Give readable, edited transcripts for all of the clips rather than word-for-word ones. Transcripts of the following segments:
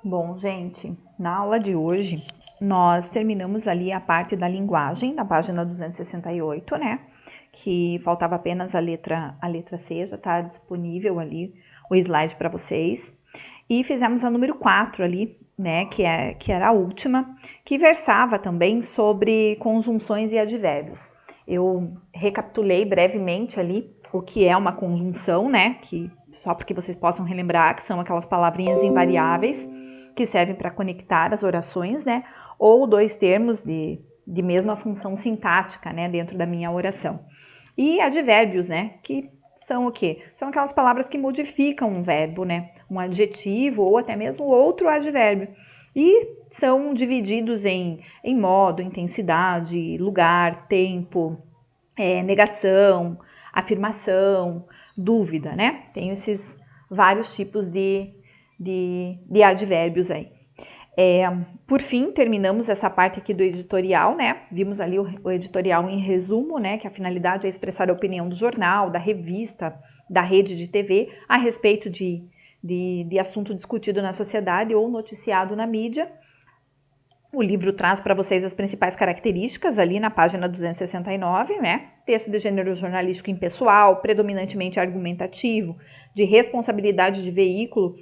Bom, gente, na aula de hoje, nós terminamos ali a parte da linguagem, na página 268, né? Que faltava apenas a letra C, já está disponível ali o slide para vocês. E fizemos a número 4 ali, né? Que era a última, que versava também sobre conjunções e advérbios. Eu recapitulei brevemente ali o que é uma conjunção, né? Que só para que vocês possam relembrar, que são aquelas palavrinhas invariáveis que servem para conectar as orações, né? Ou dois termos de mesma função sintática, né? Dentro da minha oração. E advérbios, né? Que são o quê? São aquelas palavras que modificam um verbo, né? Um adjetivo ou até mesmo outro advérbio. E são divididos em modo, intensidade, lugar, tempo, negação, afirmação, dúvida, né? Tem esses vários tipos de advérbios aí. Por fim, terminamos essa parte aqui do editorial, né? Vimos ali o editorial em resumo, né? Que a finalidade é expressar a opinião do jornal, da revista, da rede de TV a respeito de assunto discutido na sociedade ou noticiado na mídia. O livro traz para vocês as principais características ali na página 269, né? Texto de gênero jornalístico impessoal, predominantemente argumentativo, de responsabilidade de veículo,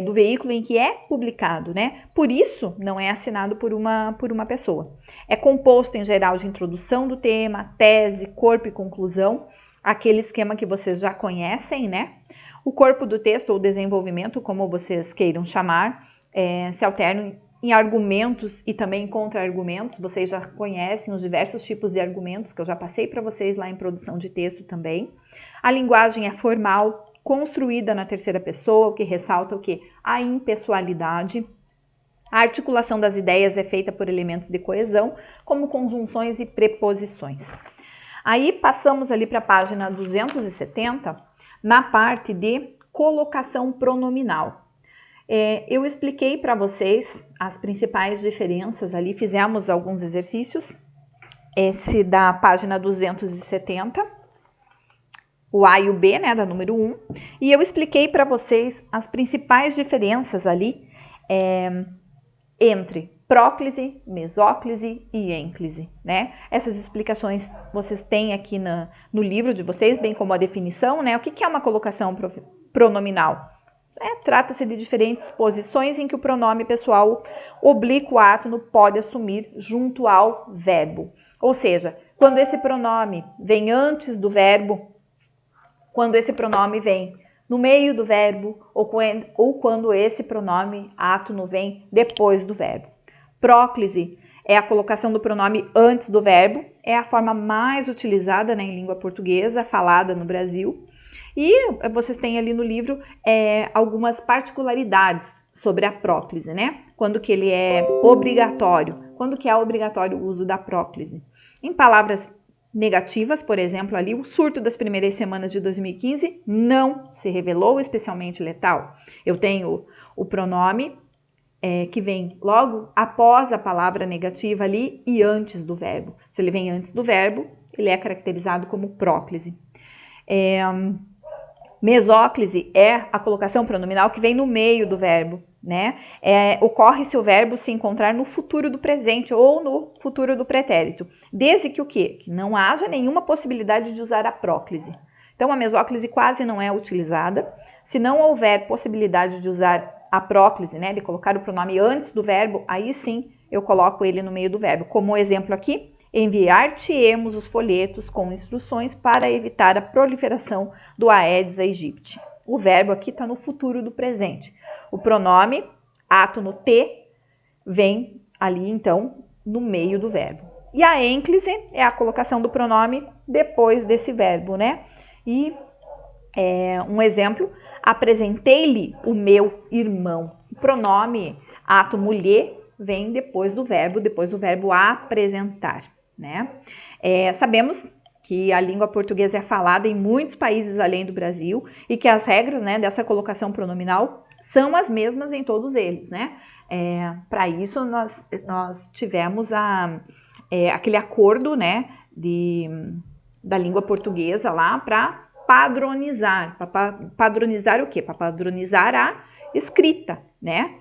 do veículo em que é publicado, né? Por isso, não é assinado por uma pessoa. É composto, em geral, de introdução do tema, tese, corpo e conclusão, aquele esquema que vocês já conhecem, né? O corpo do texto ou desenvolvimento, como vocês queiram chamar, se alterna em argumentos e também em contra-argumentos. Vocês já conhecem os diversos tipos de argumentos que eu já passei para vocês lá em produção de texto também. A linguagem é formal, construída na terceira pessoa, o que ressalta o quê? A impessoalidade. A articulação das ideias é feita por elementos de coesão, como conjunções e preposições. Aí passamos ali para a página 270, na parte de colocação pronominal. Eu expliquei para vocês as principais diferenças ali, fizemos alguns exercícios, esse da página 270, o A e o B, né, da número 1, e eu expliquei para vocês as principais diferenças ali entre próclise, mesóclise e ênclise, né? Essas explicações vocês têm aqui no livro de vocês, bem como a definição, né? O que é uma colocação pronominal? Trata-se de diferentes posições em que o pronome pessoal oblíquo átono pode assumir junto ao verbo. Ou seja, quando esse pronome vem antes do verbo, quando esse pronome vem no meio do verbo ou quando esse pronome átono vem depois do verbo. Próclise é a colocação do pronome antes do verbo, é a forma mais utilizada, né, em língua portuguesa, falada no Brasil. E vocês têm ali no livro algumas particularidades sobre a próclise, né? Quando que ele é obrigatório, quando que é obrigatório o uso da próclise. Em palavras negativas, por exemplo, ali o surto das primeiras semanas de 2015 não se revelou especialmente letal. Eu tenho o pronome que vem logo após a palavra negativa ali e antes do verbo. Se ele vem antes do verbo, ele é caracterizado como próclise. Mesóclise é a colocação pronominal que vem no meio do verbo, né? Ocorre se o verbo se encontrar no futuro do presente ou no futuro do pretérito, desde que o quê? Que não haja nenhuma possibilidade de usar a próclise. Então, a mesóclise quase não é utilizada. Se não houver possibilidade de usar a próclise, né, de colocar o pronome antes do verbo, aí sim eu coloco ele no meio do verbo. Como exemplo aqui, enviar-te-emos os folhetos com instruções para evitar a proliferação do Aedes aegypti. O verbo aqui está no futuro do presente. O pronome átono T vem ali, então, no meio do verbo. E a ênclise é a colocação do pronome depois desse verbo, né? E um exemplo, apresentei-lhe o meu irmão. O pronome átono lhe vem depois do verbo apresentar, né? Sabemos que a língua portuguesa é falada em muitos países além do Brasil e que as regras, né, dessa colocação pronominal são as mesmas em todos eles, né? Para isso, nós tivemos aquele acordo, né, da língua portuguesa lá para padronizar. Padronizar o quê? Para padronizar a escrita, né?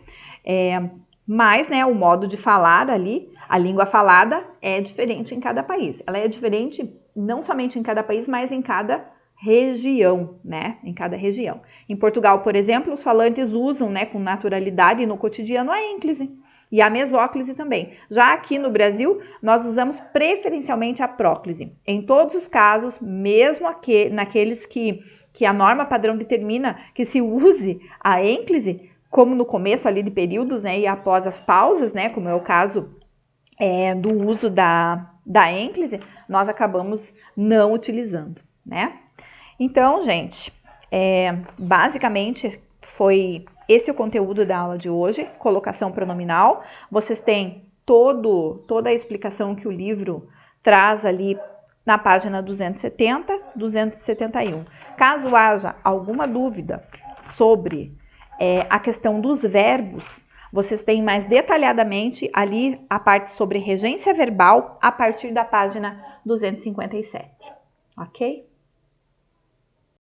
Mas, né, o modo de falar ali, a língua falada é diferente em cada país. Ela é diferente não somente em cada país, mas em cada região, né? Em cada região. Em Portugal, por exemplo, os falantes usam, né, com naturalidade no cotidiano a ênclise e a mesóclise também. Já aqui no Brasil, nós usamos preferencialmente a próclise. Em todos os casos, mesmo naqueles que a norma padrão determina que se use a ênclise, como no começo ali de períodos, né, e após as pausas, né, como é o caso do uso da ênclise, nós acabamos não utilizando, né? Então, gente, basicamente foi esse o conteúdo da aula de hoje, colocação pronominal. Vocês têm toda a explicação que o livro traz ali na página 270, 271. Caso haja alguma dúvida sobre a questão dos verbos, vocês têm mais detalhadamente ali a parte sobre regência verbal a partir da página 257, ok?